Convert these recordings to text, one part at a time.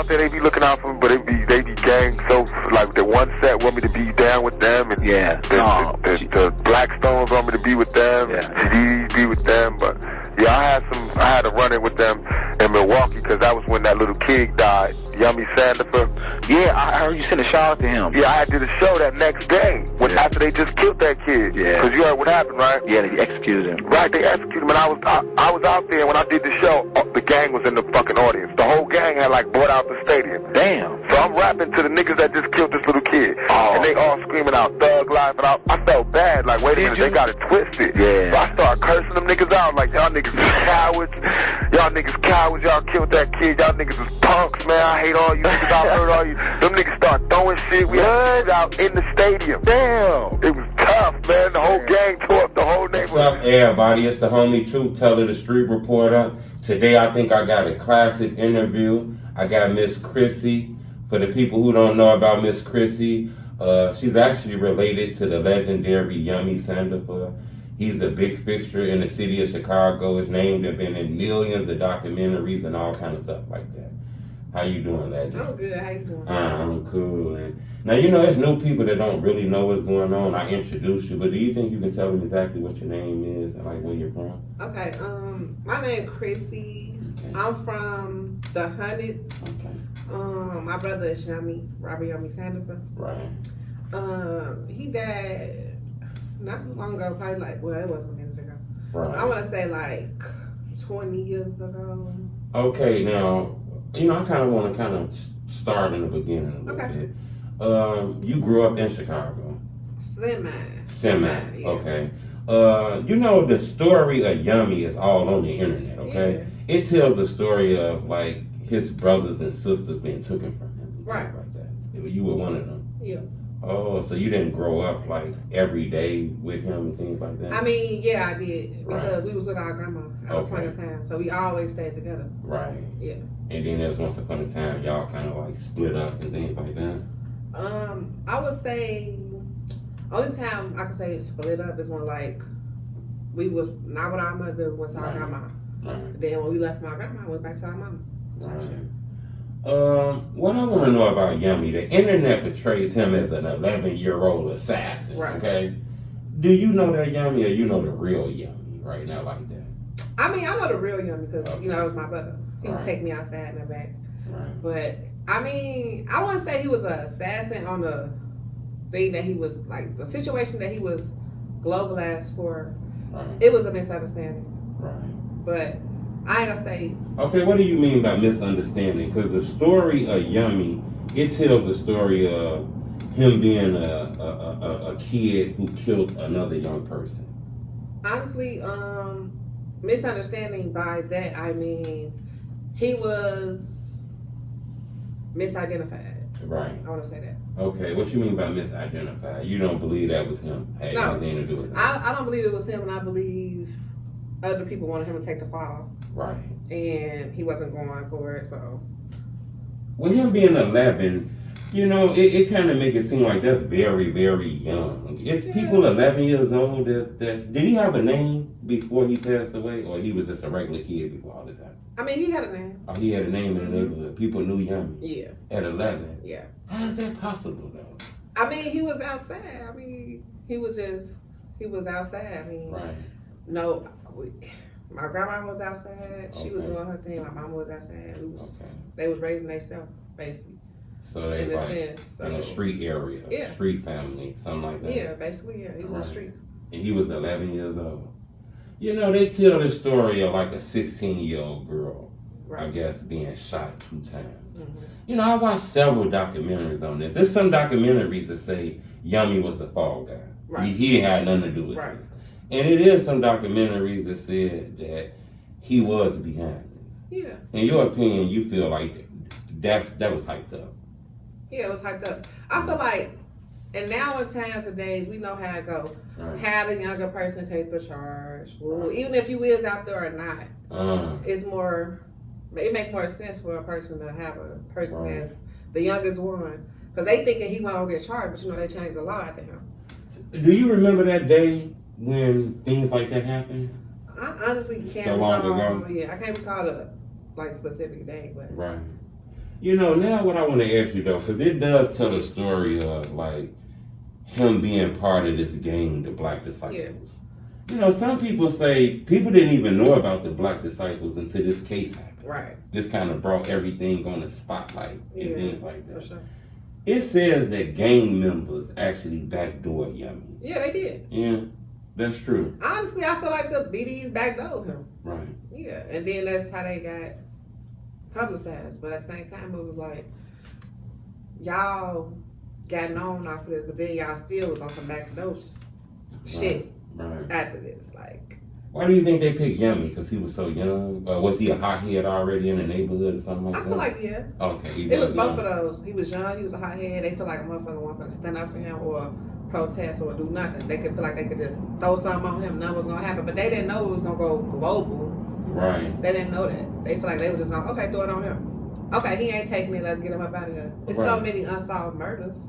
out there, they be looking out for me, but they be gang. So like the one set want me to be down with them, and the Blackstones want me to be with them, and tragedies be with them. But yeah, I had to run in with them in Milwaukee because that was when that little kid died, Yummy Sandifer. Yeah, I heard you sent a shout out to him. Yeah, I did a show that next day after they just killed that kid. Yeah, because you heard what happened, right? Yeah, they executed him. Right, they executed him, and I was out there when I did the show. The gang was in the fucking audience. The whole gang had like bought out the stadium. Damn. So I'm rapping to the niggas that just killed this little kid, and they all screaming out thug life, and I felt bad. Like, wait a minute, they got it twisted. Yeah. So I started cursing them niggas out, like, y'all niggas is cowards. Y'all niggas cowards. Y'all killed that kid. Y'all niggas is punks, man. I hate all you niggas. I hurt all you. Them niggas start throwing shit. We had out in the stadium. Damn. It was tough, man. The whole gang tore up the whole neighborhood. What's up, everybody? It's the homie Truth Teller, the street reporter. Today, I think I got a classic interview. I got Miss Chrissy. For the people who don't know about Miss Chrissy, she's actually related to the legendary Yummy Sandifer. He's a big fixture in the city of Chicago. His name has been in millions of documentaries and all kind of stuff like that. How you doing, legend? I'm good. How you doing? I'm cool. And now, you know, there's new people that don't really know what's going on. I introduced you, but do you think you can tell them exactly what your name is and like where you're from? Okay. My name Chrissy. Okay. I'm from the Hundreds. Okay. My brother is Robert Yummy Sandifer. Right. He died not too long ago, probably like, well, it wasn't a minute ago. Right. I want to say like 20 years ago. Okay, now, you know, I kind of want to start in the beginning a little bit. You grew up in Chicago. Semi. Yeah. Okay. You know, the story of Yummy is all on the internet, okay? Yeah. It tells the story of, like, his brothers and sisters being taken from him. Right. Like that. You were one of them. Yeah. Oh, so you didn't grow up, like, every day with him and things like that? I mean, yeah, I did. Because we was with our grandma at a point in time. So we always stayed together. Right. Yeah. And then there's once upon a time, y'all kind of, like, split up and things like that? I would say, only time I could say split up is when, like, we was not with our mother, was our grandma. Right. Then when we left my grandma, I went back to our mama. Right. What I want to know about Yummy, the internet portrays him as an 11-year-old assassin. Right. Okay. Do you know that Yummy, or you know the real Yummy right now, like that? I mean, I know the real Yummy because you know it was my brother. He would take me outside in the back. Right. But I mean, I wouldn't say he was an assassin on the thing that he was like the situation that he was globalized for. Right. It was a misunderstanding. Right. But I ain't gonna say. Okay, what do you mean by misunderstanding? Because the story of Yummy, it tells the story of him being a kid who killed another young person. Honestly, misunderstanding by that I mean he was misidentified. Right. I want to say that. Okay, what you mean by misidentified? You don't believe that was him? Had anything to do with that? I don't believe it was him, and I believe other people wanted him to take the fall. Right. And he wasn't going for it, so. With him being 11, you know, it kind of make it seem like that's very, very young. It's people 11 years old that did he have a name before he passed away, or he was just a regular kid before all this happened? I mean, he had a name. Oh, he had a name in the neighborhood. People knew Yummy. Yeah. At 11. Yeah. How is that possible, though? I mean, he was outside. I mean, he was outside. I mean, right. No, my grandma was outside. She was doing her thing. My mama was outside. They was raising themselves, basically. So they in like a sense, in a street area, street family, something like that. Yeah, basically, yeah. He was in the streets. And he was 11 years old. You know, they tell the story of like a 16-year-old girl, I guess, being shot 2 times. Mm-hmm. You know, I watched several documentaries on this. There's some documentaries that say Yummy was the fall guy. Right. He had nothing to do with this. And it is some documentaries that said that he was behind this. Yeah. In your opinion, you feel like that was hyped up? Yeah, it was hyped up. I feel like, and now in times and days, we know how it go. Right. Have the younger person take the charge. Well, even if you is out there or not, it's more. It make more sense for a person to have a person as the youngest one, because they thinking he won't get charged, but you know they changed the law after him. Do you remember that day when things like that happened? I honestly can't so long ago. Yeah, I can't recall the specific day, but right. You know, now what I want to ask you though, because it does tell a story of like him being part of this gang, the Black Disciples. Yeah. You know, some people say people didn't even know about the Black Disciples until this case happened. Right. This kind of brought everything on the spotlight and things like that. For sure. It says that gang members actually backdoored Yummy. Yeah, they did. Yeah, that's true. Honestly, I feel like the BDs backdoored him. Right. Yeah, and then that's how they got publicized. But at the same time, it was like, y'all got known off of this, but then y'all still was on some backdoor shit after this. Like, why do you think they picked Yummy? Because he was so young? Was he a hothead already in the neighborhood or something like that? I feel like, yeah. Okay. It was both of those. He was young, he was a hothead. They feel like a motherfucker wanted to stand up for him or protest or do nothing. They could feel like they could just throw something on him, nothing was going to happen. But they didn't know it was going to go global. Right. They didn't know that. They feel like they were just going, okay, throw it on him. Okay, he ain't taking it, let's get him up out of here. There's so many unsolved murders.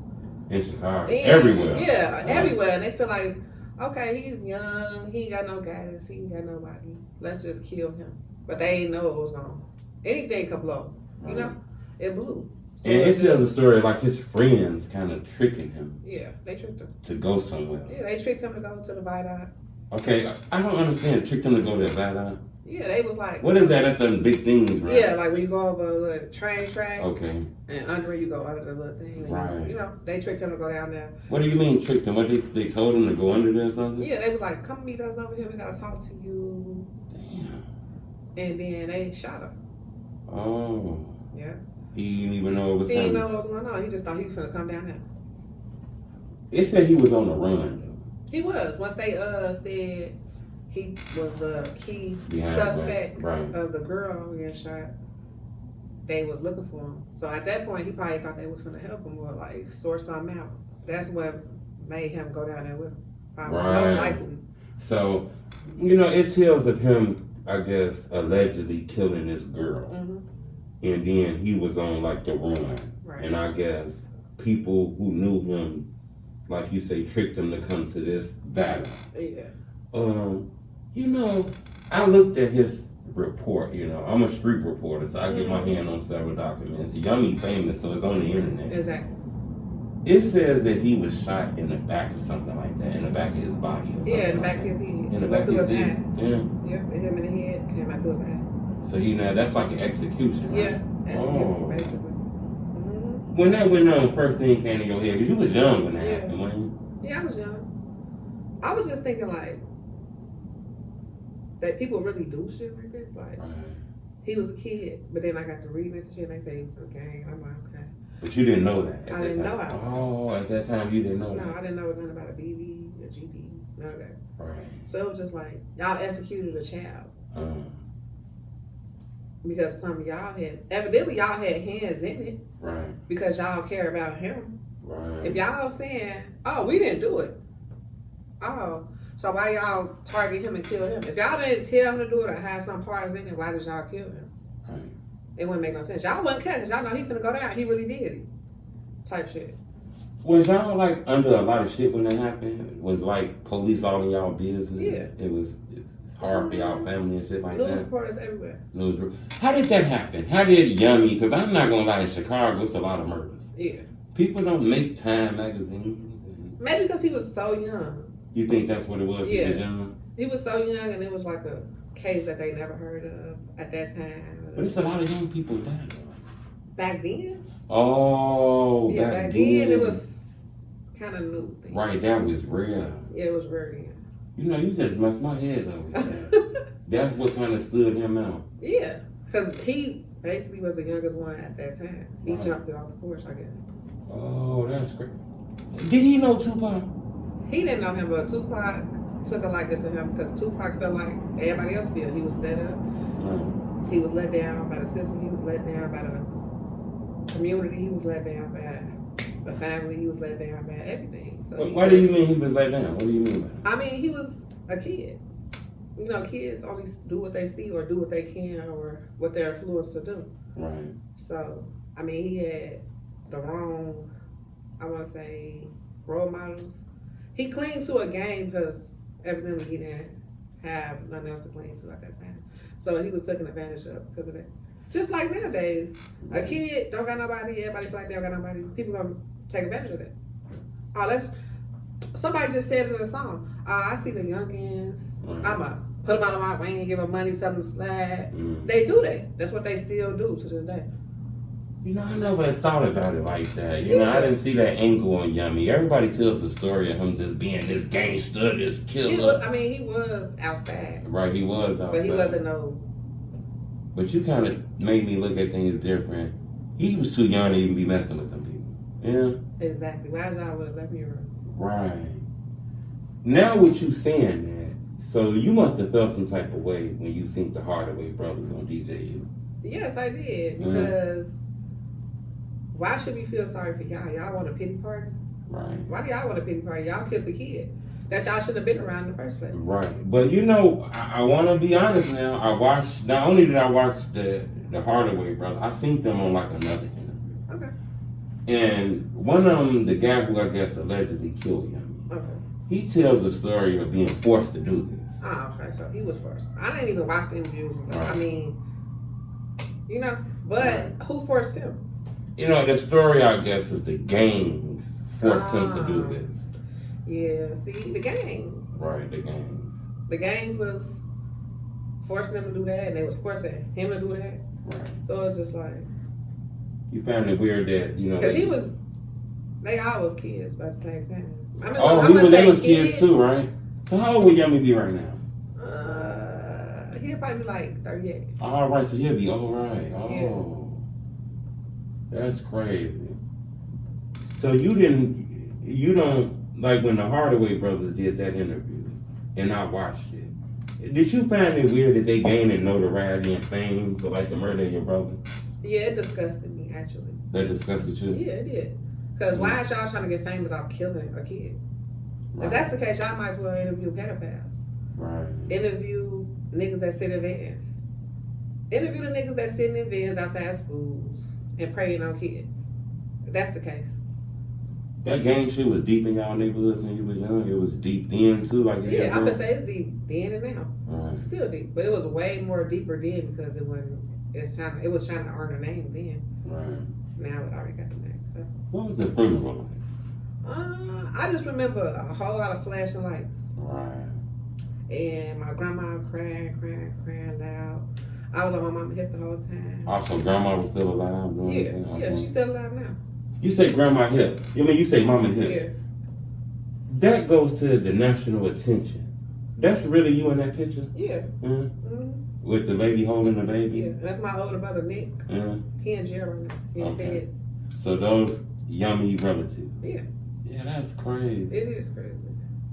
In Chicago. Everywhere. Yeah, everywhere. And they feel like, okay, he's young, he ain't got no guidance, he ain't got nobody. Let's just kill him. But they ain't know it was going. Anything could blow. You know? It blew. So and it tells a story like his friends kind of tricking him. Yeah, they tricked him. To go somewhere. Yeah, they tricked him to go to the Viaduct. Okay, I don't understand. Tricked him to go to the Viaduct? Yeah, they was like... What is that? That's the big things, right? Yeah, like when you go over a little train track. Okay. And under it, you go under the little thing. Right. You know, they tricked him to go down there. What do you mean tricked him? What, they told him to go under there or something? Yeah, they was like, come meet us over here. We got to talk to you. Damn. And then they shot him. Oh. Yeah. He didn't even know it was He didn't know what was going on. He just thought he was going to come down there. It said he was on the run, though. He was. Once they said he was the key suspect of the girl who got shot, they was looking for him. So at that point, he probably thought they was going to help him or like sort something out. That's what made him go down there with him. Probably. Most likely. So, you know, it tells of him, I guess, allegedly killing this girl. Mm-hmm. And then he was on like the run. Right. And I guess people who knew him, like you say, tricked him to come to this battle. Yeah. You know, I looked at his report, you know. I'm a street reporter, so I get my hand on several documents. Yummy famous, so it's on the internet. Exactly. It says that he was shot in the back or something like that, in the back of his body. Or yeah, in the back like of his head. In the back of his head. Yeah. Yep, hit him in the head, came out through his eye. So he now, that's like an execution, right? Yeah, execution, basically. Mm-hmm. When that went on, first thing came to your head, because you was young when that happened, weren't you? Yeah, I was young. I was just thinking like, that people really do shit like this. Like, he was a kid, but then I got to read this shit and they say he was in a gang. And I'm like, okay. But you didn't know that. I didn't know I was. Oh, at that time you didn't know that. No, I didn't know nothing about a BD, a GD, none of that. Right. So it was just like, y'all executed a child. Because some of y'all evidently y'all had hands in it. Right. Because y'all care about him. Right. If y'all saying, oh, we didn't do it. Oh, so why y'all target him and kill him? If y'all didn't tell him to do it or have some parts in it, why did y'all kill him? Right. It wouldn't make no sense. Y'all wouldn't care because y'all know he finna go down. He really did it. Type shit. Was y'all like under a lot of shit when that happened? Was like police all in y'all business? Yeah. It's hard for y'all family and shit like that. News reporters everywhere. How did that happen? How did Yummy, because I'm not gonna lie, in Chicago it's a lot of murders. Yeah. People don't make Time magazines. Maybe because he was so young. You think that's what it was? Yeah. He was so young and it was like a case that they never heard of at that time. But it's a lot of young people dying. Back then? Oh, yeah, back then it was kind of new thing. Right, that was rare. Yeah, it was rare then. You know, you just messed my head up with that. That's what kind of stood him out. Yeah, because he basically was the youngest one at that time. He jumped it off the porch, I guess. Oh, that's great. Did he know Tupac? He didn't know him, but Tupac took a liking to him because Tupac felt like everybody else felt. He was set up. Right. He was let down by the system. He was let down by the community. He was let down by the family. He was let down by everything. So why do you mean he was let down? What do you mean by that? I mean, he was a kid. You know, kids only do what they see or do what they can or what they're influenced to do. Right. So, I mean, he had the wrong, I want to say, role models. He clinged to a game because evidently he didn't have nothing else to cling to at that time. So he was taken advantage of because of that. Just like nowadays, a kid don't got nobody, everybody feel like they don't got nobody. People gonna take advantage of that. Somebody just said it in a song. I see the youngins. I'ma put them out of my way, give them money, tell them to slide. They do that. That's what they still do to this day. You know, I never thought about it like that. You know, I didn't see that angle on Yummy. Everybody tells the story of him just being this gangster, this killer. He was outside. Right, he was outside. But he wasn't no... But you kind of made me look at things different. He was too young to even be messing with them people. Yeah. Exactly. Why did I with 11-year-old? Right. Now what you saying that, so you must have felt some type of way when you seen the Hardaway brothers on DJU. Yes, I did. Because... Why should we feel sorry for y'all? Y'all want a pity party? Right. Why do y'all want a pity party? Y'all killed the kid that y'all should have been around in the first place. Right. But you know, I want to be honest now. Not only did I watch the Hardaway brothers, I seen them on like another interview. Okay. And one of them, the guy who I guess allegedly killed him, he tells the story of being forced to do this. Oh, okay. So he was forced. I didn't even watch the interviews. Right. I mean, you know, but who forced him? You know, the story, I guess, is the gangs forced him to do this. Yeah, see, the gangs. Right, the gangs. The gangs was forcing them to do that, and they was forcing him to do that. Right. So it's just like... You found it weird that, you know... Because they all was kids by the same time. I mean, they was kids too, right? So how old would Yummy be right now? He'll probably be like 38. All right, so he'll be all right. Oh. Yeah. That's crazy. So you don't, like when the Hardaway brothers did that interview, and I watched it, did you find it weird that they gained notoriety and fame for like the murder of your brother? Yeah, it disgusted me, actually. That disgusted you? Yeah, it did. Because why is y'all trying to get famous off killing a kid? Right. If that's the case, y'all might as well interview pedophiles. Right. Interview niggas that sit in vans. Interview the niggas that sit in vans outside schools and preying on kids. If that's the case. That gang shit was deep in y'all neighborhoods when you was young. It was deep then too, like I would say it's deep then and now. Right. It's still deep, but it was way more deeper then because it was trying to earn a name then. Right. Now it already got the name. So. What was the funeral like? I just remember a whole lot of flashing lights. Right. And my grandma crying loud. I was on my mama's hip the whole time. Also, grandma was still alive? Yeah, she's still alive now. You say grandma hip. You say mama hip. Yeah. That goes to the national attention. That's really you in that picture? Yeah. Mm-hmm. With the lady holding the baby? Yeah, that's my older brother, Nick. He in jail right now. He in beds. So those Yummy relatives? Yeah. Yeah, that's crazy. It is crazy.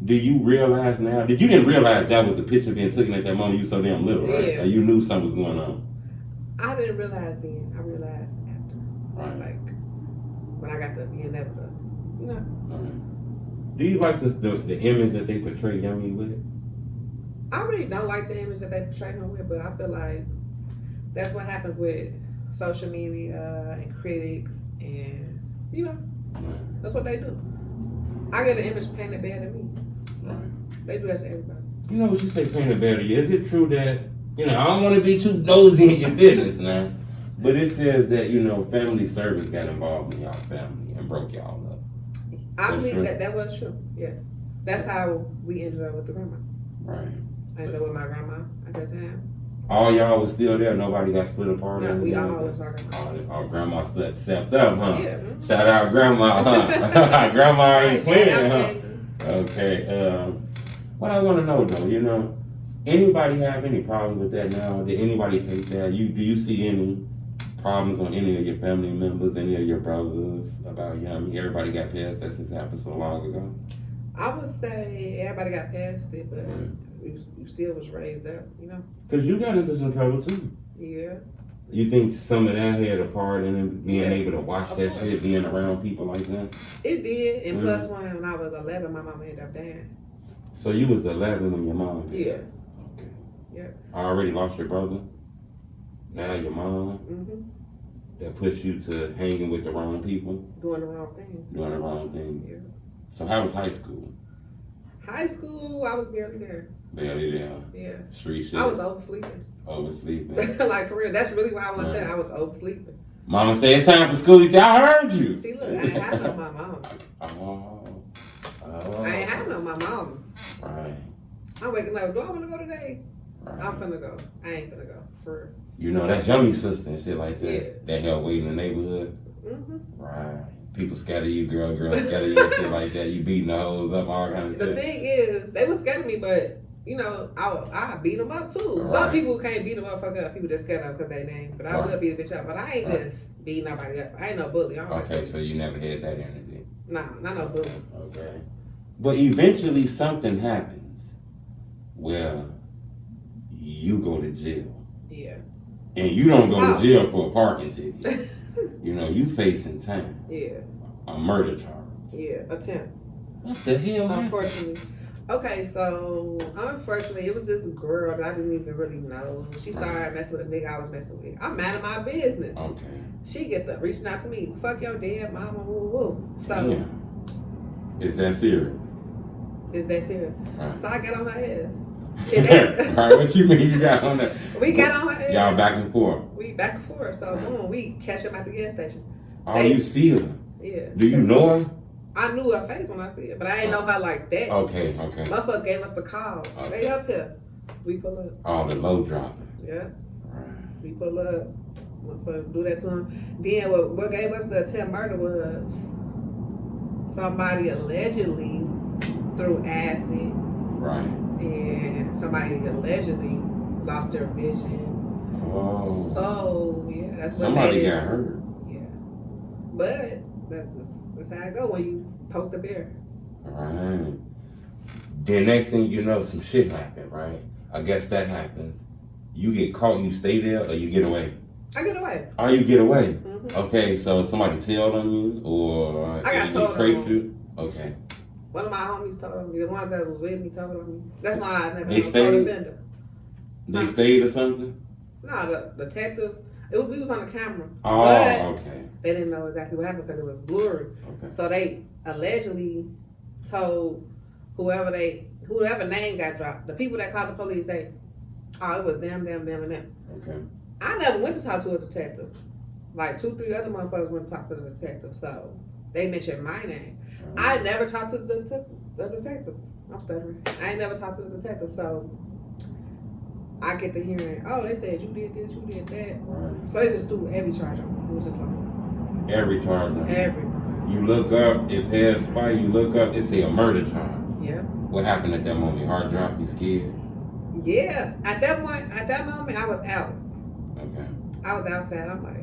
Do you realize now? You didn't realize that was the picture being taken at that moment? You were so damn little, right? Yeah. Or you knew something was going on? I didn't realize then. I realized after. Right. Like, when I got to be inevitable. You know? Right. Do you like the image that they portray Yummy with? I really don't like the image that they portray him with, but I feel like that's what happens with social media and critics and, you know, that's what they do. I get an image painted bad at me. Right. They do that to everybody. You know what you say painted bad at you? Is it true that, I don't want to be too nosy in your business now, but it says that, family service got involved in y'all family and broke y'all up. I believe that was true, yes. That's how we ended up with the grandma. Right. I ended up with my grandma at that time. All y'all was still there? Nobody got split apart? No, we all was our grandma. Our grandma stepped up, huh? Yeah. Shout out grandma, huh? Grandma ain't playing, huh? Okay. What I want to know, though, anybody have any problems with that now? Did anybody take that? Do you see any problems on any of your family members, any of your brothers about Yummy? Everybody got past that since it happened so long ago? I would say everybody got past it, but we still was raised up, Because you got into some trouble, too. Yeah. You think some of that had a part in being able to watch that shit, being around people like that? It did, and plus when I was 11, my mama ended up dying. So you was 11 when your mom died? Yeah. Okay. Yeah. I already lost your brother? Now your mom? Mm-hmm. That pushed you to hanging with the wrong people? Doing the wrong things. Doing the wrong thing? Yeah. So how was high school? High school, I was barely there. Barely there. Yeah. Street shit. I was oversleeping. Oversleeping. Like, for real. That's really why I went there. I was oversleeping. Mama said, it's time for school. You said, I heard you. See, look, I ain't had no my mom. I ain't had no my mom. Right. I'm waking up. Do I want to go today? Right. I'm finna go. I ain't finna go. For real. You know, that's Youngie's sister and shit like that. Yeah. That help wait in the neighborhood. Mm-hmm. Right. People scatter you, girl scatter you and shit like that. You beating the hoes up, all kind of stuff. The thing is, they was scaring me, but you know, I beat them up too. Right. Some people can't beat them up, fuck up. People just scared them because they name. But I will beat a bitch up. But I ain't just beating nobody up. I ain't no bully. I don't okay, so you never had that energy. Nah, not no bully. Okay. But eventually something happens where you go to jail. Yeah. And you don't go to jail for a parking ticket. You know, you facing time. Yeah. A murder charge. Yeah, attempt. What the hell? Unfortunately. Okay, so unfortunately, it was this girl that I didn't even really know. She started messing with a nigga I was messing with. I'm mad at my business. Okay. She get the reaching out to me. Fuck your dead mama, woo woo. So. Yeah. Is that serious? Is that serious? Right. So I got on her ass. Right, what you mean you got on that? We got on her ass. Y'all back and forth. We back and forth. So boom, we catch them at the gas station. Oh, you see her? Yeah. Do you know her? I knew her face when I see her, but I didn't know her like that. Okay. Motherfuckers gave us the call. Okay. They up here. We pull up. Oh, the low dropper. Yeah. Right. We pull up. Motherfuckers do that to him. Then what gave us the attempt murder was somebody allegedly threw acid. Right. And somebody allegedly lost their vision. Oh. So yeah, that's what somebody got hurt. Yeah. But that's how it go when you poke the bear. Right. The next thing you know, some shit happened, right? I guess that happens. You get caught, you stay there, or you get away? I get away. Oh, you get away? Mm-hmm. Okay, so somebody told on you, or I got told on you? Okay. One of my homies told on me. The ones that was with me told on me. That's why I never They was a stayed? defender. They stayed or something? No, the detectives. We was on the camera. Oh, but okay. They didn't know exactly what happened because it was blurry. Okay. So they allegedly told whoever name got dropped. The people that called the police, it was them, and them. Okay. I never went to talk to a detective. Like 2-3 other motherfuckers went to talk to the detective. So they mentioned my name. I never talked to the detective. I'm stuttering. I ain't never talked to the detective. So I get to hearing, they said you did this, you did that. Right. So they just threw every charge on me. It was just like every charge. Every. You look up, it passed by. You look up, it say a murder charge. Yeah. What happened at that moment? Your heart dropped. You scared? Yeah. At that moment, I was out. Okay. I was outside. I'm like,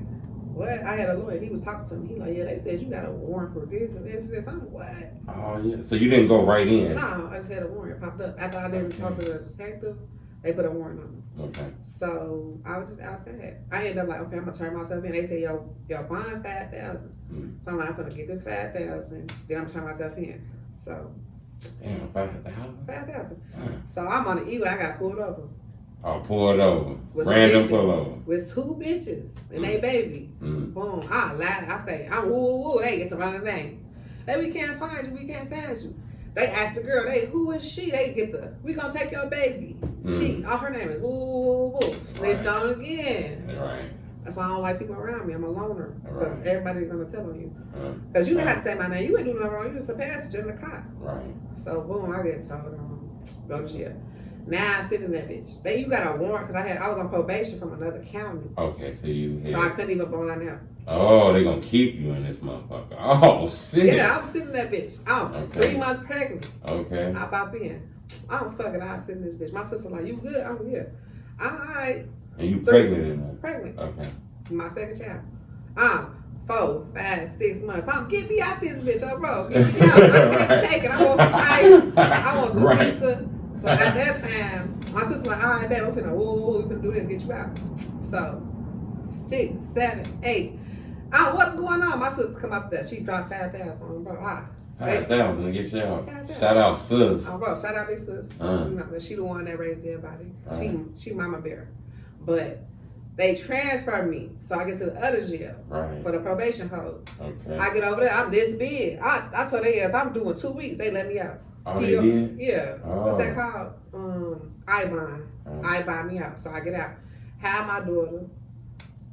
what? I had a lawyer. He was talking to me. He like, yeah, they said you got a warrant for this and this and this. I'm like, what? Oh yeah. So you didn't go right in? No, I just had a warrant popped up. After I didn't talk to the detective, they put a warrant on me. Okay. So I was just outside. I ended up like, okay, I'm gonna turn myself in. They say, yo, bond 5,000. So I'm like, I'm gonna get this 5,000. Then I'm turn myself in. So. Damn, 5,000. 5,000. So I'm on the E-way. I got pulled over. Oh, pulled over. With Random pull over. With 2 bitches and they baby. Boom. I lie. I say, I'm woo. They get to run the name. Hey, we can't find you. We can't find you. They ask the girl, who is she? They get we gonna take your baby. She, her name is woo. Snitched on again. Right. That's why I don't like people around me. I'm a loner. Because everybody's gonna tell on you. Because you don't have to say my name. You ain't doing nothing wrong. You're just a passenger in the car. Right. So boom, I get told go to jail. Now I'm sitting in that bitch. You got a warrant because I was on probation from another county. Okay, so you had... So I couldn't even bond out. Oh, they gonna keep you in this motherfucker. Oh shit. Yeah, I'm sitting in that bitch. Okay. 3 months pregnant. Okay. I pop in. I'm fucking I sit in this bitch. My sister like, you good? I'm here. Alright. And you pregnant in there? Pregnant. Okay. My second child. 4, 5, 6 months. Get me out this bitch, bro. Get me out. I can't take it. I want some ice. I want some pizza. So at that time, my sister was like, all right, babe, we're finna do this, get you out. So 6, 7, 8. What's going on? My sister come up there. She dropped 5,000 on bro. 5,000 to get you out. Shout out sis. Oh, bro, shout out big sis. You know, she the one that raised everybody. She mama bear. But they transferred me, so I get to the other jail for the probation hold. Okay. I get over there, I'm this big. I told their ass I'm doing 2 weeks. They let me out. Oh, they did? Yeah. Oh. What's that called? I-bond. I-bond me out. So I get out. Have my daughter.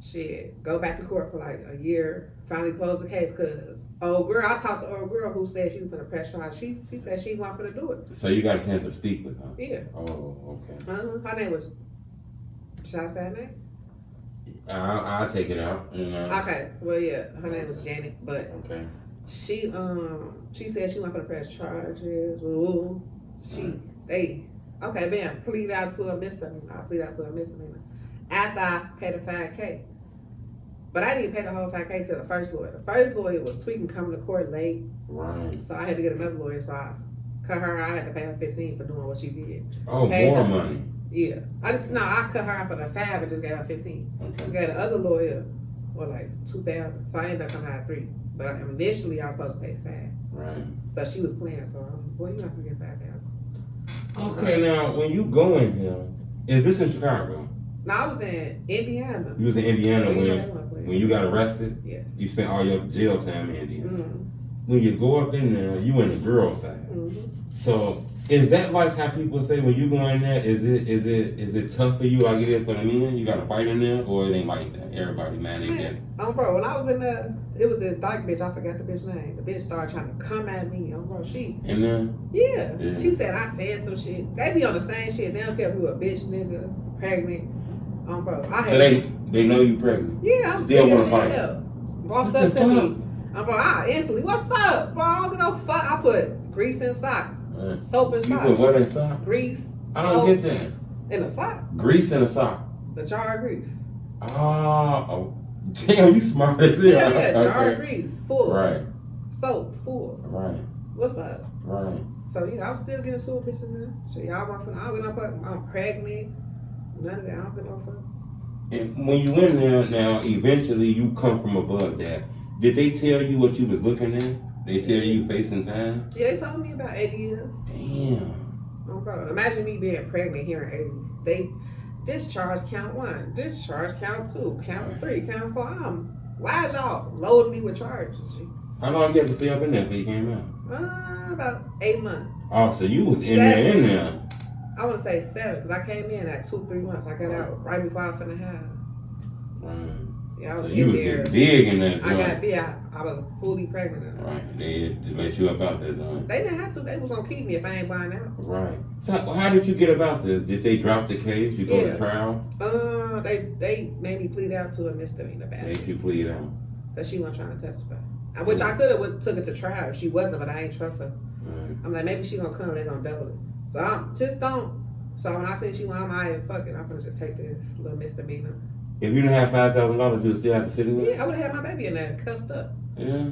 Shit. Go back to court for like a year. Finally close the case because I talked to old girl who said she was going to press charge. She said she wasn't going to do it. So you got a chance to speak with her? Yeah. Oh, okay. Her name was, should I say her name? I'll take it out. You know. Okay. Well, yeah. Her name was Janet, but okay. She said she went for the press charges. Ooh, bam, plead out to a misdemeanor. I plead out to a misdemeanor after I paid the $5K. But I didn't pay the whole $5K to the first lawyer. The first lawyer was tweaking, coming to court late. Right. So I had to get another lawyer. So I cut her. I had to pay her $15 for doing what she did. Oh, more money. Yeah. I cut her out for the $5 and just gave her $15. Okay. I got the other lawyer, like $2,000. So I ended up coming out $3,000. But initially, I was supposed to pay $5,000. Right. But she was playing, so boy, you're not gonna get $5,000. Okay, now when you go in here, is this in Chicago? No, I was in Indiana. You was in Indiana So when you got arrested? Yes. You spent all your jail time in Indiana. Mm-hmm. When you go up in there, you in the girl side. Mm-hmm. So is that like how people say when you go in there? Is it tough for you like it is for the men? You got to fight in there, or it ain't like that? Everybody mad at it. Bro, when I was in there, it was this dyke bitch. I forgot the bitch name. The bitch started trying to come at me. Bro, she. And then. Yeah. She said I said some shit. They be on the same shit. They don't care if you a bitch, nigga, pregnant. Bro, so they know you pregnant. Yeah, I'm still want to fight. Walked up to me. Bro, I instantly, what's up, bro? I don't give no fuck. I put grease in sock, soap in sock. You put what in sock? Grease. I don't get that. In a sock. Grease in a sock. The jar of grease. Oh, damn, you smart as hell. Yeah, jar of grease, full. Right. Soap, full. Right. What's up? Right. So yeah, I'm still getting to a bitch in there. So y'all want I don't get no fuck. I'm pregnant. None of that. I don't get no fuck. And when you in there now, eventually you come from above that. Did they tell you what you was looking at? They tell you facing time? Yeah, they told me about 80 years. Damn. Oh, bro. Imagine me being pregnant here in 80. They discharge count 1, discharge count 2, count 3, count 4. Why is y'all loading me with charges? How long you had to stay up in there before you came out? About 8 months. Oh, so you was in there. I want to say 7 because I came in at 2-3 months. I got out right before I was finna have. Right. Yeah, I was so in you was there. Big in that joint. I got big. I was fully pregnant. Right. They let you up out there, joint. They didn't have to. They was gonna keep me if I ain't buying out. Right. So how did you get about this? Did they drop the case? You go to trial? They made me plead out to a misdemeanor. Made you plead out? That she wasn't trying to testify. Which I could have took it to trial if she wasn't, but I ain't trust her. Right. I'm like, maybe she gonna come, they gonna double it. So I'm just don't. So when I say she went, I'm like, fuck it, I'm gonna just take this little misdemeanor. If you didn't have $5,000, you would still have to sit in there? Yeah, I would have had my baby in there, cuffed up. Yeah?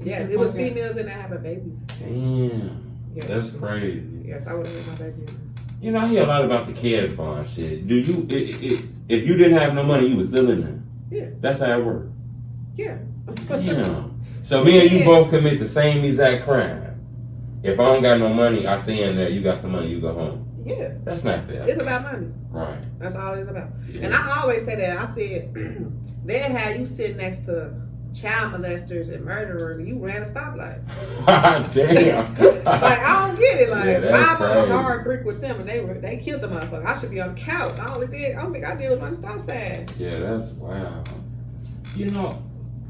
Yes, it was females in there having babies. Damn. Yes, that's crazy. Yes, I would have had my baby in there. You know, I hear a lot about the cash bond shit. Do you, if you didn't have no money, you was still in there? Yeah. That's how it worked? Yeah. Damn. So me and you both commit the same exact crime. If I don't got no money, I say in there, you got some money, you go home. Yeah. That's not fair. It's about money. Right. That's all it's about. Yeah. And I always say that. I said, they had you sit next to child molesters and murderers and you ran a stoplight. Damn. Like, I don't get it. Like, yeah, I'm on a hard brick with them and they killed the motherfucker. I should be on the couch. I don't think I did was run stop sign. Yeah, that's wow. You know,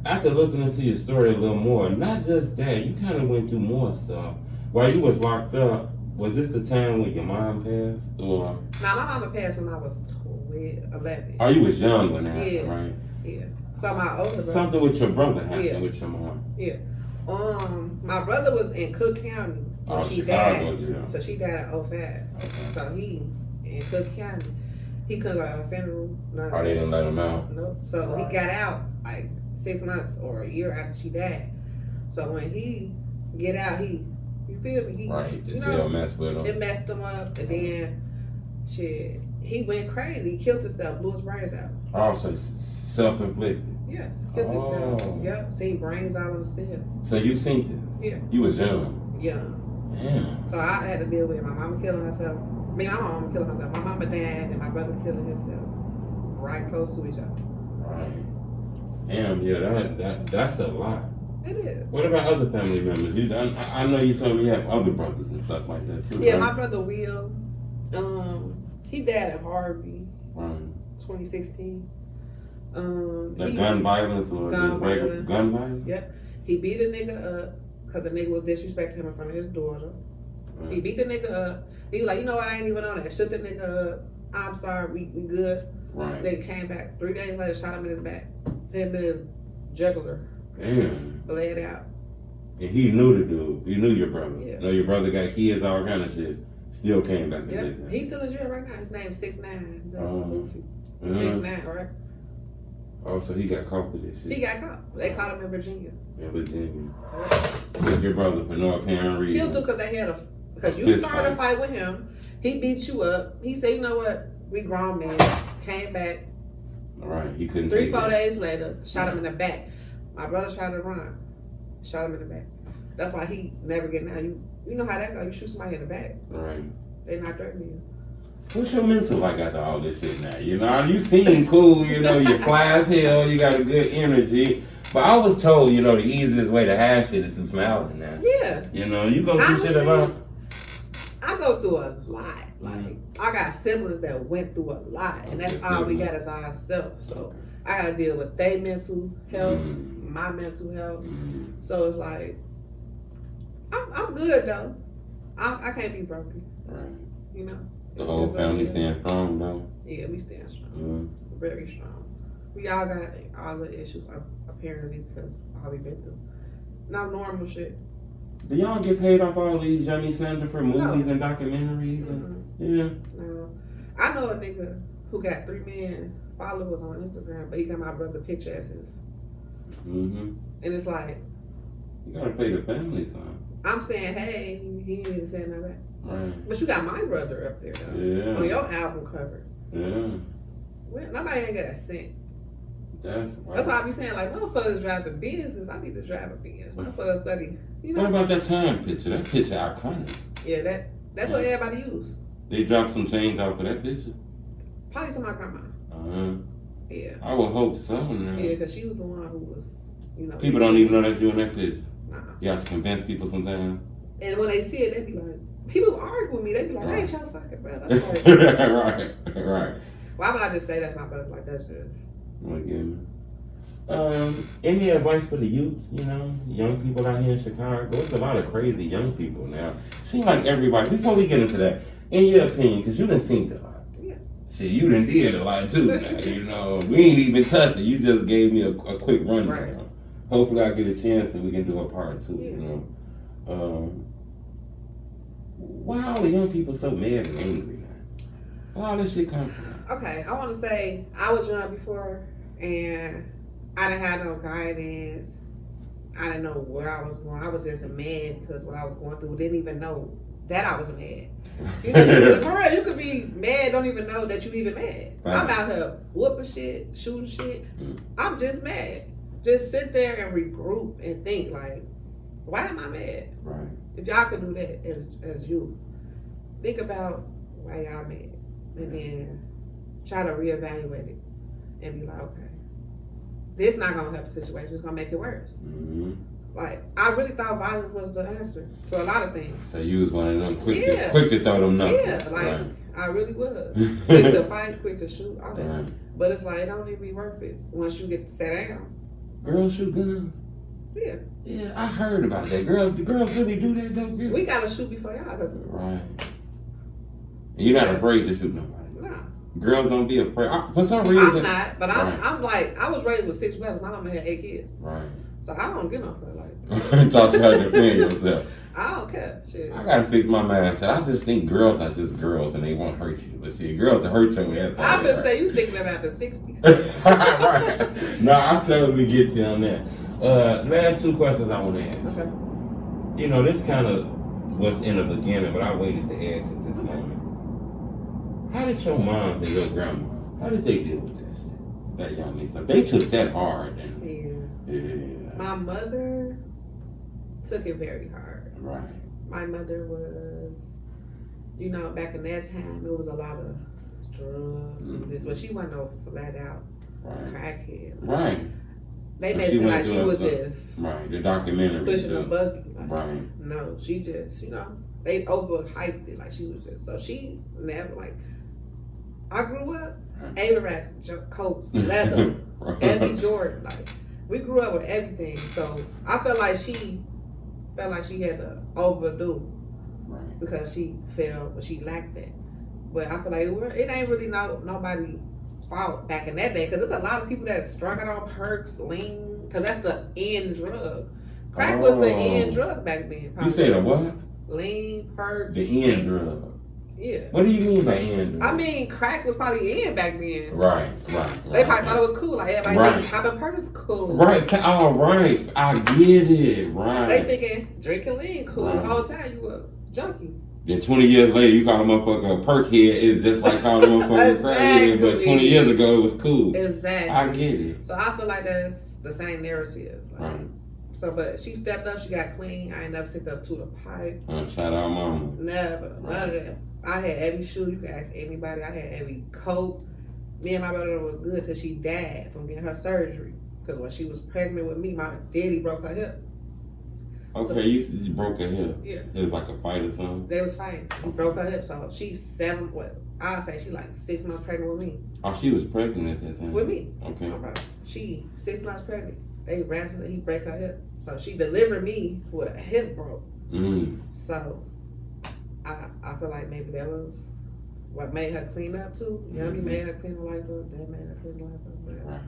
after looking into your story a little more, not just that, you kind of went through more stuff. While you was locked up, was this the time when your mom passed? Or? Nah, my mama passed when I was 11. Oh, you was young when that happened, right? Yeah. So my older brother. Something with your brother happened with your mom. Yeah. My brother was in Cook County when she Chicago, died. Yeah. So she died at 05. Okay. So he in Cook County. He couldn't go to her funeral. Oh, they didn't let him out? Nope. So he got out like 6 months or a year after she died. So when he get out, you feel me? Messed with him. It messed him up, and then he went crazy. He killed himself, blew his brains out. Oh, so self-inflicted. Yes, killed himself. Yep, seen brains out on the stairs. So you seen this? Yeah. You was young. Young. Damn. So I had to deal with my mama killing herself. My mama killing herself. My mama died, and my brother killing himself. Right close to each other. Right. Damn, yeah, that's a lot. It is. What about other family members? I know you told me you have other brothers and stuff like that too. Yeah, right? my brother Will. He died at Harvey. Right. 2016. Gun violence or gun violence. Gun violence? Yep. He beat a nigga up because the nigga was disrespecting him in front of his daughter. Right. He beat the nigga up. He was like, you know what, I ain't even on that. Shoot the nigga up. I'm sorry, we good. Right. Nigga came back 3 days later, shot him in his back. Hit him in his jugular. Damn. Bled out. And he knew the dude. He knew your brother. Yeah. Know your brother got kids, all kind of shit. Still came back. Yep. He's still in jail right now. His name's 6ix9ine. 6ix9ine, all right? Oh, so he got caught for this shit. He got caught. They caught him in Virginia. In Virginia. Killed your brother for no apparent reason. Killed him because they had because you started a fight with him. He beat you up. He said, you know what? We grown men. Came back. All right. He couldn't 3-4 days later, shot him in the back. My brother tried to run. Shot him in the back. That's why he never get now. You know how that go. You shoot somebody in the back. Right. They not threatening you. What's your mental like after all this shit now? You know, you seem cool, you know, you're fly as hell, you got a good energy. But I was told, you know, the easiest way to have shit is to smile now. Yeah. You know, you go through shit a lot. I go through a lot. Like, I got siblings that went through a lot. And that's all we got is ourselves. So I got to deal with their mental health, my mental health. So it's like, I'm good though. I can't be broken. Right. You know? The whole family staying strong though? Yeah, we stand strong. Very strong. We all got all the issues apparently because of all we've been through. Not normal shit. Do y'all get paid off all these Johnny Sandifer movies and documentaries? Yeah. No. I know a nigga who got 3 million followers on Instagram, but he got my brother picture as his. And it's like, you gotta pay the family son. I'm saying, hey, he ain't even saying nothing back. Right. But you got my brother up there though. Yeah. On your album cover. Yeah. Well, nobody ain't got a cent. That's right. That's why I be saying, like, motherfuckers driving Benzes. I need to drive a Benz. Motherfuckers study. You know. What about that time picture? That picture iconic. Yeah, that's what everybody use. They dropped some change off of that picture? Probably to my grandma. Yeah. I would hope so. Now. Yeah, because she was the one who was, you know. People don't even know that's you in that picture. Nah. You have to convince people sometimes. And when they see it, they be like, people argue with me. They be like, I ain't your fucking brother. I'm like, right. Why would I just say that's my brother? Like, that's just. Any advice for the youth, you know, young people out here in Chicago? It's a lot of crazy young people now. Seems like everybody, before we get into that, in your opinion, because you done seen a lot. Yeah. Shit, you done did a lot too now, you know. We ain't even touched it. You just gave me a quick rundown. Right. Hopefully I get a chance and we can do a part 2, you know. Why are the young people so mad and angry now? Where all this shit come from? Okay, I want to say I was young before and I didn't have no guidance. I didn't know where I was going. I was just mad because what I was going through. Didn't even know that I was mad. You know, for real, you could be mad, don't even know that you even mad. Right. I'm out here whooping shit, shooting shit. I'm just mad. Just sit there and regroup and think like, why am I mad? Right. If y'all could do that as youth, think about why y'all mad, and then try to reevaluate it and be like, okay, this not gonna help the situation. It's gonna make it worse. Like, I really thought violence was the answer to a lot of things. So you was one of them quick to throw them numbers. Yeah, like I really was quick to fight, quick to shoot. But it's like it don't even be worth it once you get sat down. Girls shoot guns. Yeah. Yeah, I heard about that. Girls really do that though. Girls. We gotta shoot before y'all, cause right. You're not afraid to shoot nobody. Nah. Girls don't be afraid. For some reason. I'm not, but I'm like, I was raised with 6 brothers. My mama had 8 kids. Right. So I don't get no fuck like. Thought you had to defend yourself. I don't care. Shit. I gotta fix my mindset. I just think girls are just girls and they won't hurt you. But see, girls will hurt your ass. I been say you thinking about the 60s. Right. No, I totally get you on that. Last 2 questions I want to ask. Okay. You know, this kind of was in the beginning, but I waited to ask at this moment. How did your mom and your grandma, how did they deal with that shit? That young stuff. They took that hard. Yeah. My mother took it very hard. Right. My mother was, you know, back in that time, it was a lot of drugs and this, but she wasn't no flat out crackhead. Right. They made it seem like she was just right. The documentary pushing the buggy. Like, right. No, she just they overhyped it like she was just. So she never like. I grew up Avirex, coats, leather, Abby Jordan. Like we grew up with everything. So I felt like she had to overdo because she felt she lacked that. But I feel like it ain't really nobody fault back in that day because there's a lot of people that struck on perks, lean, because that's the end drug. Crack was the end drug back then. Probably. You said a what? Lean, perks. The end drug. Yeah. What do you mean by end drug? I mean, crack was probably in back then. Right. They probably thought it was cool. Like everybody think popping perks is cool. Right. Oh, right. I get it. Right. They thinking drinking lean cool the whole time you were junkie. Then 20 years later, you call a motherfucker a perk head. It's just like calling a motherfucker a crack head. But 20 years ago, it was cool. Exactly. I get it. So I feel like that's the same narrative. Like, right. So, but she stepped up. She got clean. I ain't never stepped up to the pipe. Shout out mama. Never. Right. None of that. I had every shoe. You can ask anybody. I had every coat. Me and my brother was good till she died from getting her surgery. Because when she was pregnant with me, my daddy broke her hip. Okay, so, you broke her hip. Yeah. It was like a fight or something? They was fighting. He broke her hip. So she's I'll say she like 6 months pregnant with me. Oh, she was pregnant at that time? With me. Okay. She 6 months pregnant. They ransomed her. He break her hip. So she delivered me with a hip broke. So I feel like maybe that was what made her clean up too. You know what I mean? Made her clean her life up. That made her clean her life up. Right.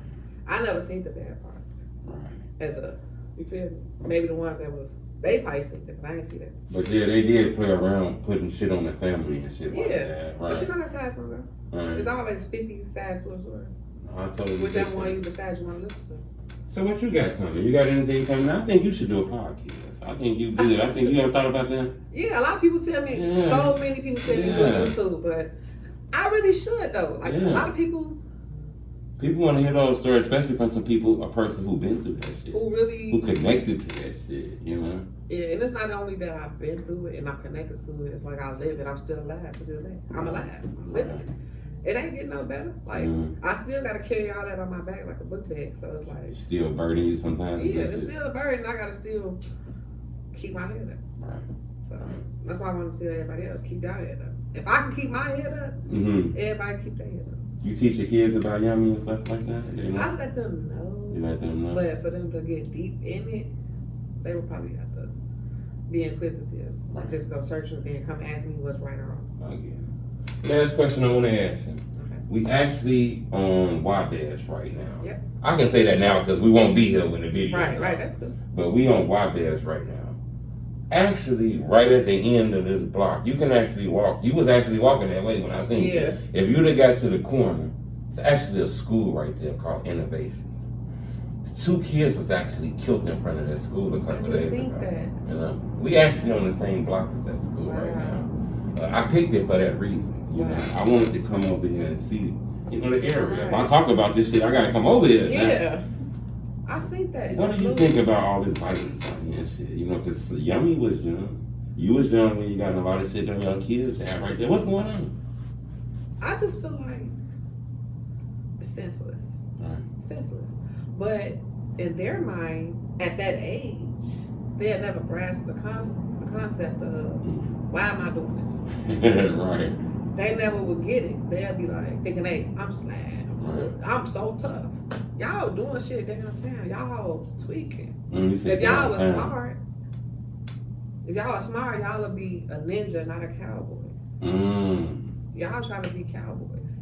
I never seen the bad part. Right. You feel me? Maybe the one that was, they probably seen it, but I didn't see that. But yeah, they did play around putting shit on the family and shit like that. Right. But you know that's how it's gonna go. Right. There's always 50 sides to a story. I totally whichever one you decide you want to listen to. So what you got coming? You got anything coming? I think you should do a podcast. I think you good. I think you ever thought about that? Yeah, a lot of people tell me, so many people tell me do YouTube, but I really should though. Like a lot of people want to hear those stories, especially from a person who's been through that shit. Who connected to that shit, you know? Yeah, and it's not only that I've been through it and I'm connected to it, it's like I live it, I'm still alive to this day. I'm alive, I'm living it. It ain't getting no better. Like, I still got to carry all that on my back like a book bag, so it's like... Still burden you sometimes? Yeah, it's still a burden. I got to still keep my head up. Right. So, that's why I want to tell everybody else, keep your head up. If I can keep my head up, everybody keep their head up. You teach your kids about Yummy and stuff like that? I let them know. You let them know? But for them to get deep in it, they would probably have to be inquisitive. Right. Just go search and then come ask me what's right or wrong. I get it. Last question I want to ask you. Okay. We actually on Wabash right now. Yep. I can say that now because we won't be here when the video Right, that's good. But we on Wabash right now. Actually, right at the end of this block, you can actually walk. You was actually walking that way when I seen you. If you'd have got to the corner, it's actually a school right there called Innovations. 2 kids was actually killed in front of that school a couple days ago. You know, we actually on the same block as that school right now. I picked it for that reason. You know, I wanted to come over here and see, the area. If I talk about this shit, I gotta come over here. Yeah, I see that. What do you think about all this violence out here and shit? You know, because Yummy was young. You was young when you got a lot of shit on your kids have right there. What's going on? I just feel like it's senseless. Right. Senseless. But in their mind, at that age, they had never grasped the concept of why am I doing this? Right. They never would get it. They'll be like thinking, hey, I'm slad. Right. I'm so tough. Y'all doing shit downtown. Y'all tweaking. If y'all was smart, y'all would be a ninja, not a cowboy. Y'all trying to be cowboys.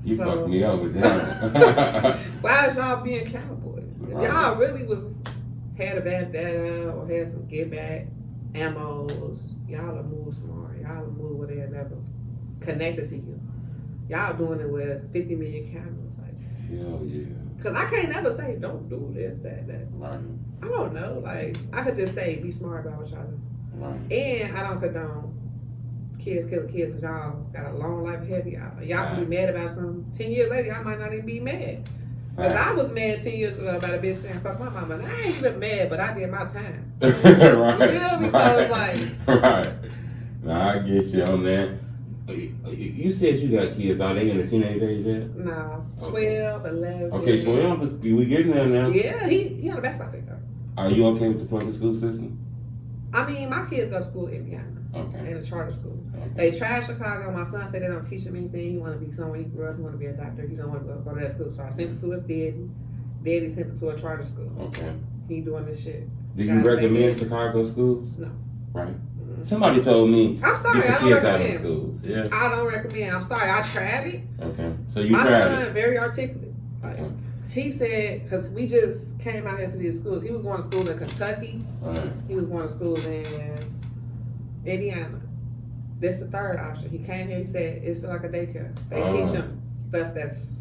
You fucked me up with that. Why is y'all being cowboys? If y'all really had a vendetta or had some get back ammos, y'all will move smart. Y'all will move where they're never connected to you. Y'all doing it with 50 million cameras. Like, hell yeah. Because I can't never say, don't do this, that. Right. I don't know. Like, I could just say, be smart about what y'all do. Right. And I don't condone kids killing kids because y'all got a long life ahead of y'all. Y'all can be mad about something. 10 years later, y'all might not even be mad. Because I was mad 10 years ago about a bitch saying, fuck my mama. And I ain't even mad, but I did my time. Right. You feel me? So it's like... Right. Now, I get you on that. You said you got kids. Are they in the teenage age yet? No, 12, 11. Okay, 12. We getting there now. Yeah, he on the basketball team though. Are you okay with the public school system? I mean, my kids go to school in Indiana. Okay. In a charter school. Okay. They trash Chicago. My son said they don't teach him anything. He want to be somewhere he grew up. He want to be a doctor. He don't want to go to that school. So I sent him to his daddy. Daddy sent him to a charter school. Okay. He doing this shit. Do you recommend Chicago schools? No. Right. Mm-hmm. Somebody told me. I'm sorry, get I your don't kids out of recommend. schools. Yeah. I don't recommend. I'm sorry, I tried it. Okay. So you my tried son it. very articulate. Like, Okay. he said, because we just came out here to these schools. He was going to school in Kentucky. Right. He was going to school in Indiana. That's the third option. He came here. He said it feel like a daycare. They teach him stuff that's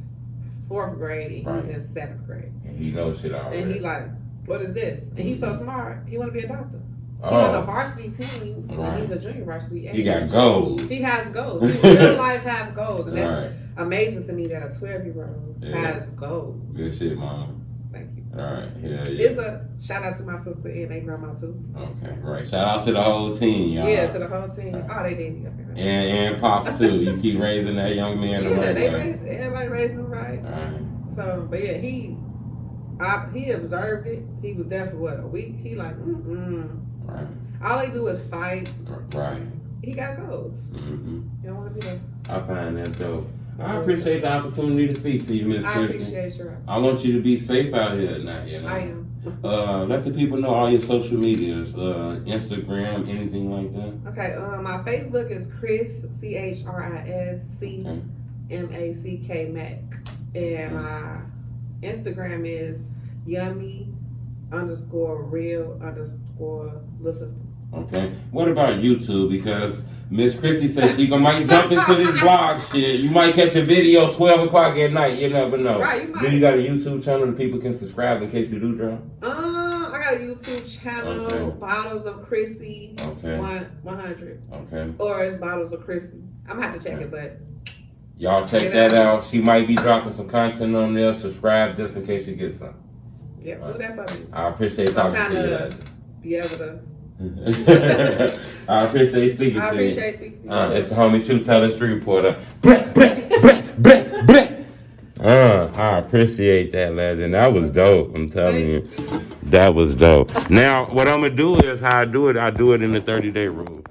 4th grade, and he's in 7th grade. And he knows shit already. And he like, what is this? And he's so smart. He want to be a doctor. He's Oh. on the varsity team, and he's a junior varsity. He got goals. He has goals. He real life have goals, and that's Right. amazing to me that a 12-year-old has goals. Good shit, mama. Thank you. All right. Yeah. It's a shout out to my sister and their grandma too. Okay. Right. Shout out to the whole team, y'all. Yeah, to the whole team. Oh, they did. And Pops too. You keep raising that young man the right way. Everybody raised him right. All right. So, but yeah, he observed it. He was there for what, a week? He like, Right. all they do is fight. Right. He got goals. Mm-hmm. You don't want to be there. I find that dope. I appreciate the opportunity to speak to you, Miss I Christian. appreciate your. I want you to be safe out here tonight, you know. I am. Let the people know all your social medias, Instagram, anything like that. Okay, my Facebook is Chris CHRISCMACK Mac, and my Instagram is yummy_real_little sister. Okay. What about YouTube? Because Miss Chrissy said she might jump into this blog shit. You might catch a video 12 o'clock at night. You never know. Right, you might. Do you got a YouTube channel that people can subscribe in case you do drop? I got a YouTube channel, Okay. Bottles of Chrissy. Okay. 100. Okay. Or it's Bottles of Chrissy. I'm gonna have to check it, but Y'all check that out. She might be dropping some content on there. Subscribe just in case you get some. yeah, do that for me. I appreciate talking to you. Be able to. I appreciate speaking to you. I appreciate speaking to you. It's the homie True Teller Street Reporter. I appreciate that, legend. That was dope. I'm telling you. That was dope. Now, what I'm going to do is how I do it in the 30-day rule.